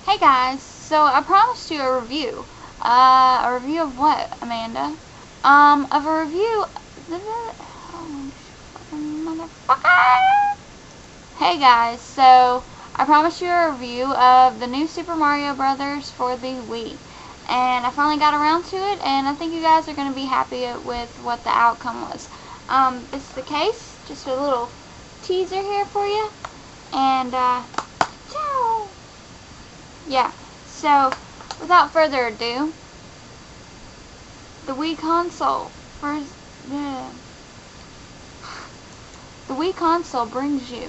Hey guys, so I promised you a review. A review of what, Amanda? Of a review. Oh, motherfucker! Hey guys, so I promised you a review of the new Super Mario Brothers for the Wii. And I finally got around to it, and I think you guys are going to be happy with what the outcome was. This is the case, just a little teaser here for you. And, ciao! Yeah, so without further ado, the Wii console the Wii console brings you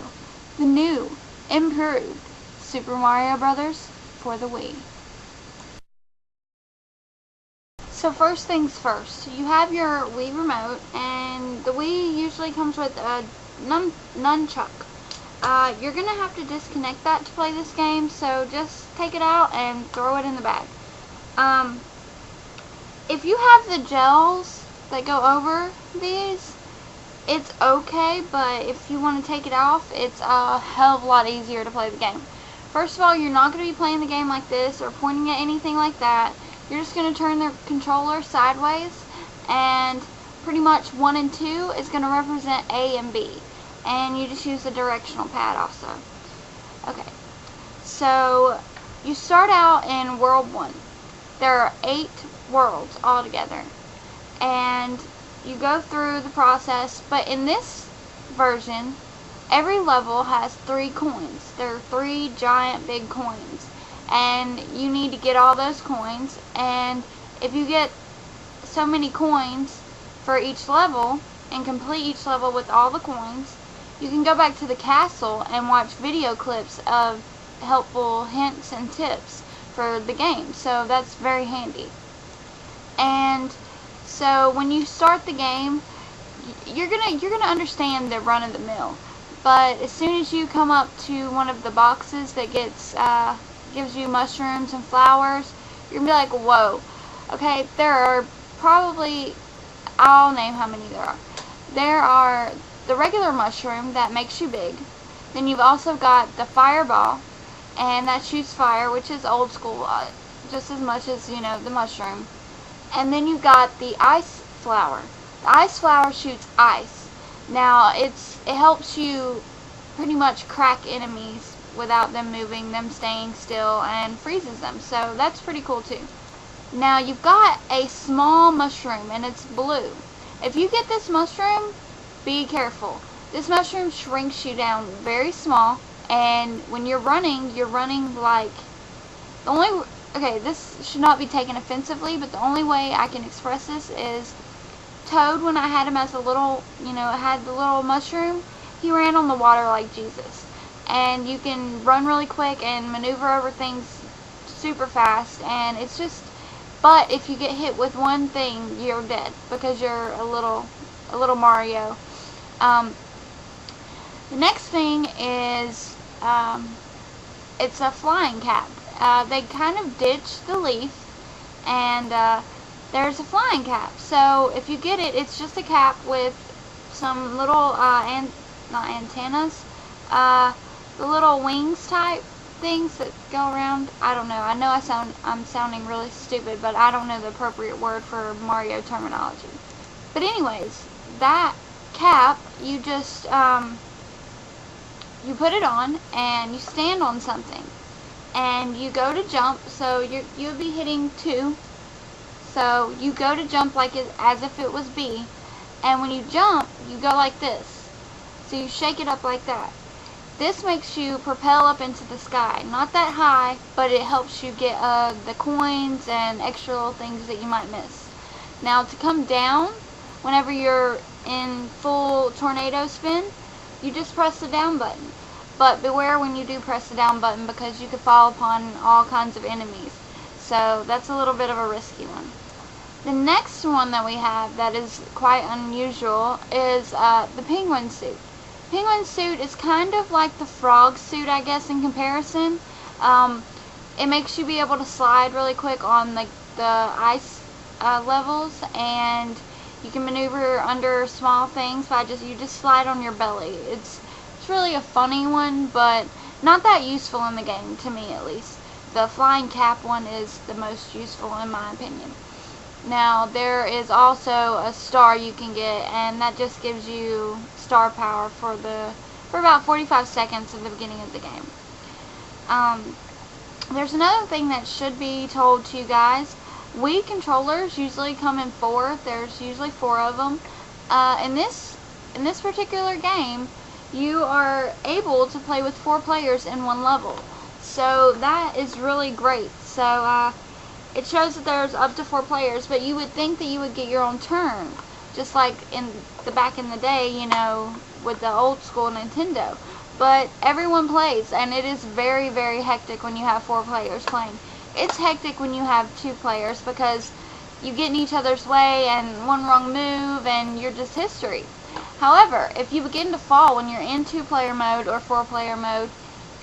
the new, improved Super Mario Brothers for the Wii. So first things first, you have your Wii remote, and the Wii usually comes with a nunchuck. You're going to have to disconnect that to play this game, so just take it out and throw it in the bag. If you have the gels that go over these, it's okay, but if you want to take it off, it's a hell of a lot easier to play the game. First of all, you're not going to be playing the game like this or pointing at anything like that. You're just going to turn the controller sideways, and pretty much 1 and 2 is going to represent A and B. And you just use the directional pad also. Okay, so you start out in World 1. There are 8 worlds altogether, and you go through the process, but in this version, every level has 3 coins. There are 3 giant big coins, and you need to get all those coins, and if you get so many coins for each level, and complete each level with all the coins, you can go back to the castle and watch video clips of helpful hints and tips for the game. So that's very handy. And so when you start the game, you're gonna understand the run of the mill. But as soon as you come up to one of the boxes that gives you mushrooms and flowers, you're gonna be like, whoa. Okay, there are probably, I'll name how many there are. There are the regular mushroom that makes you big. Then you've also got the fireball, and that shoots fire, which is old school, just as much as, you know, the mushroom. And then you've got the ice flower. The ice flower shoots ice. Now, it helps you pretty much crack enemies without them moving, them staying still, and freezes them. So that's pretty cool too. Now, you've got a small mushroom, and it's blue. If you get this mushroom, be careful. This mushroom shrinks you down very small, and when you're running like, okay, this should not be taken offensively, but the only way I can express this is Toad, when I had him as a little, had the little mushroom, he ran on the water like Jesus. And you can run really quick and maneuver over things super fast, and it's just, but if you get hit with one thing, you're dead, because you're a little Mario. The next thing is, it's a flying cap. They kind of ditched the leaf, and there's a flying cap. So if you get it, it's just a cap with some little, not antennas, the little wings type things that go around. I don't know. I know I'm sounding really stupid, but I don't know the appropriate word for Mario terminology. But anyways, that cap, you just you put it on and you stand on something, and you go to jump. So you'll be hitting 2, so you go to jump like as if it was B, and when you jump, you go like this. So you shake it up like that. This makes you propel up into the sky. Not that high, but it helps you get the coins and extra little things that you might miss. Now, to come down, whenever you're in full tornado spin, you just press the down button. But beware when you do press the down button, because you could fall upon all kinds of enemies. So that's a little bit of a risky one. The next one that we have that is quite unusual is the penguin suit. Penguin suit is kind of like the frog suit, I guess, in comparison. It makes you be able to slide really quick on the ice levels, and you can maneuver under small things by you just slide on your belly. It's really a funny one, but not that useful in the game, to me at least. The flying cap one is the most useful in my opinion. Now, there is also a star you can get, and that just gives you star power for about 45 seconds at the beginning of the game. There's another thing that should be told to you guys. Wii controllers usually come in 4. There's usually 4 of them. In this particular game, you are able to play with 4 players in one level. So that is really great. So it shows that there's up to 4 players, but you would think that you would get your own turn, just like back in the day, you know, with the old school Nintendo. But everyone plays, and it is very, very hectic when you have 4 players playing. It's hectic when you have 2 players because you get in each other's way and one wrong move and you're just history. However, if you begin to fall when you're in 2-player mode or 4-player mode,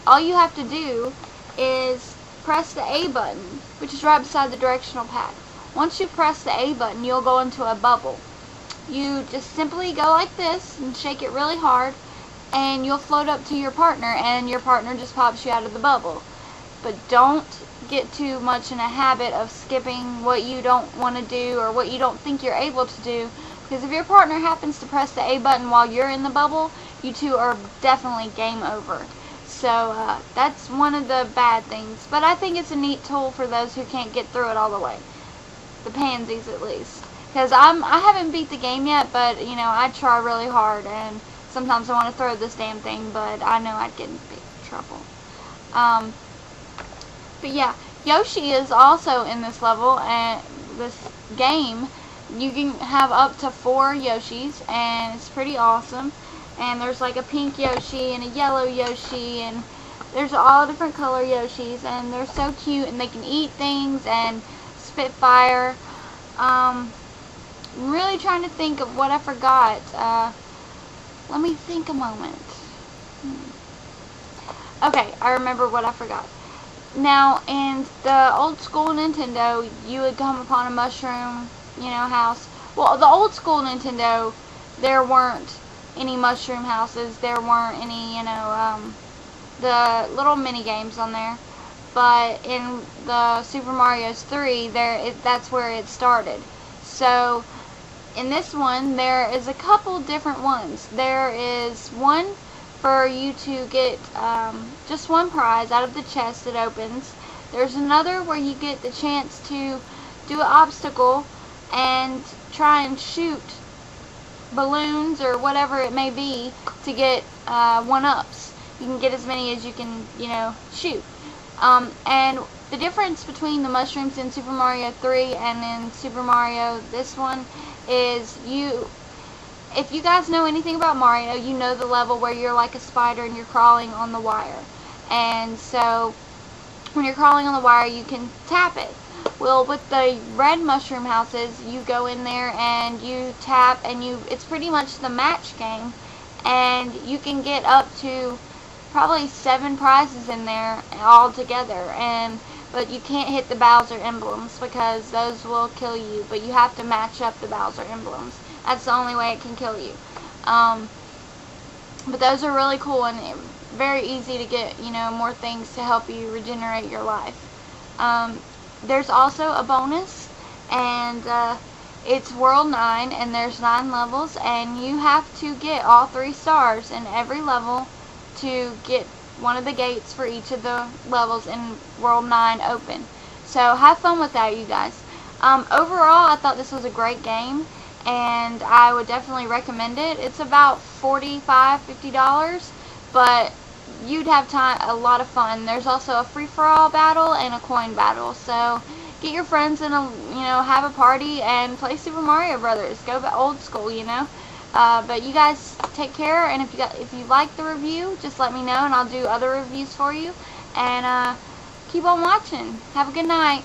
all you have to do is press the A button, which is right beside the directional pad. Once you press the A button, you'll go into a bubble. You just simply go like this and shake it really hard, and you'll float up to your partner, and your partner just pops you out of the bubble. But don't get too much in a habit of skipping what you don't want to do or what you don't think you're able to do, because if your partner happens to press the A button while you're in the bubble, you two are definitely game over. So that's one of the bad things, but I think it's a neat tool for those who can't get through it all the way. The pansies, at least. Because I haven't beat the game yet, but you know, I try really hard, and sometimes I want to throw this damn thing, but I know I'd get in big trouble. But yeah, Yoshi is also in this level, and this game. You can have up to 4 Yoshis, and it's pretty awesome. And there's like a pink Yoshi and a yellow Yoshi, and there's all different color Yoshis, and they're so cute, and they can eat things and spit fire. I'm really trying to think of what I forgot. Let me think a moment. Okay, I remember what I forgot. Now, in the old school Nintendo, you would come upon a mushroom, you know, house. Well, the old school Nintendo, there weren't any mushroom houses. There weren't any, you know, the little mini games on there. But in the Super Mario 3, that's where it started. So in this one, there is a couple different ones. There is one for you to get just one prize out of the chest that opens. There's another where you get the chance to do an obstacle and try and shoot balloons or whatever it may be to get 1-ups. You can get as many as you can, you know, shoot. And the difference between the mushrooms in Super Mario 3 and in Super Mario this one is if you guys know anything about Mario, you know the level where you're like a spider and you're crawling on the wire. And so when you're crawling on the wire, you can tap it. Well, with the red mushroom houses, you go in there and you tap, and it's pretty much the match game, and you can get up to probably 7 prizes in there all together. But you can't hit the Bowser emblems because those will kill you, but you have to match up the Bowser emblems. That's the only way it can kill you. But those are really cool and very easy to get, you know, more things to help you regenerate your life. There's also a bonus, and it's World 9, and there's 9 levels, and you have to get all 3 stars in every level to get one of the gates for each of the levels in World 9 open. So have fun with that, you guys. Overall, I thought this was a great game, and I would definitely recommend it. It's about $45, $50, but you'd have a lot of fun. There's also a free-for-all battle and a coin battle. So get your friends and have a party and play Super Mario Brothers. Go old school, you know. But you guys take care, and if you like the review, just let me know, and I'll do other reviews for you. And keep on watching. Have a good night.